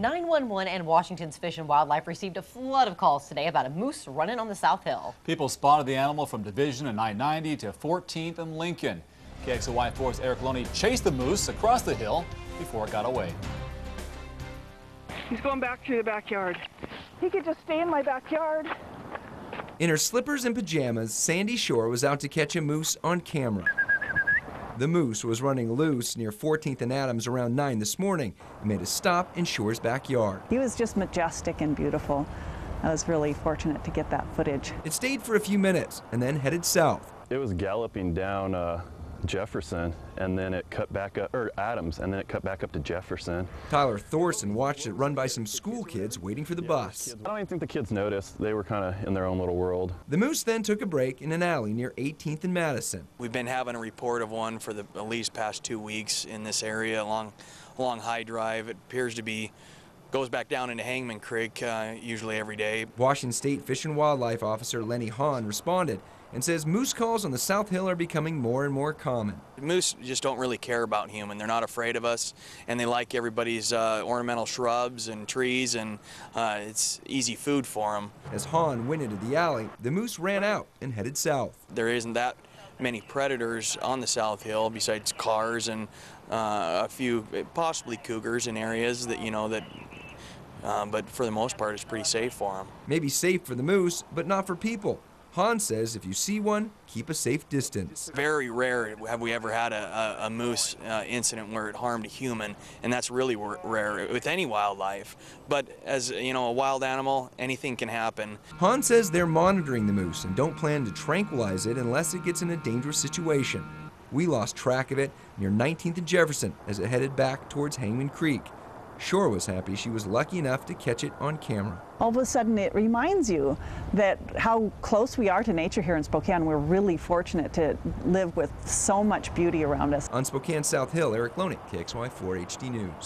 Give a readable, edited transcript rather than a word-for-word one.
911 and Washington's Fish and Wildlife received a flood of calls today about a moose running on the South Hill. People spotted the animal from Division and I-90 to 14th and Lincoln. KXLY4's Erik Loney chased the moose across the hill before it got away. He's going back through the backyard. He could just stay in my backyard. In her slippers and pajamas, Sandy Shore was out to catch a moose on camera. The moose was running loose near 14th and Adams around 9 this morning and made a stop in Shore's backyard. He was just majestic and beautiful. I was really fortunate to get that footage. It stayed for a few minutes and then headed south. It was galloping down Jefferson, and then it cut back up, or Adams, and then it cut back up to Jefferson. Tyler Thorson watched it run by some school kids waiting for the bus. I don't even think the kids noticed. They were kind of in their own little world. The moose then took a break in an alley near 18th and Madison. We've been having a report of one for at least past 2 weeks in this area along High Drive. It appears to be goes back down into Hangman Creek usually every day. Washington State Fish and Wildlife Officer Loney responded and says moose calls on the South Hill are becoming more and more common. Moose just don't really care about human. They're not afraid of us, and they like everybody's ornamental shrubs and trees, and it's easy food for them. As Hahn went into the alley, the moose ran out and headed south. There isn't that many predators on the South Hill besides cars and a few possibly cougars in areas that but for the most part it's pretty safe for them. Maybe safe for the moose, but not for people. Hahn says if you see one, keep a safe distance. Very rare have we ever had a moose incident where it harmed a human, and that's really rare with any wildlife. But as a wild animal, anything can happen. Hahn says they're monitoring the moose and don't plan to tranquilize it unless it gets in a dangerous situation. We lost track of it near 19th and Jefferson as it headed back towards Hangman Creek. Shore was happy she was lucky enough to catch it on camera. All of a sudden it reminds you that how close we are to nature here in Spokane. We're really fortunate to live with so much beauty around us. On Spokane South Hill, Erik Loney, KXLY4 HD News.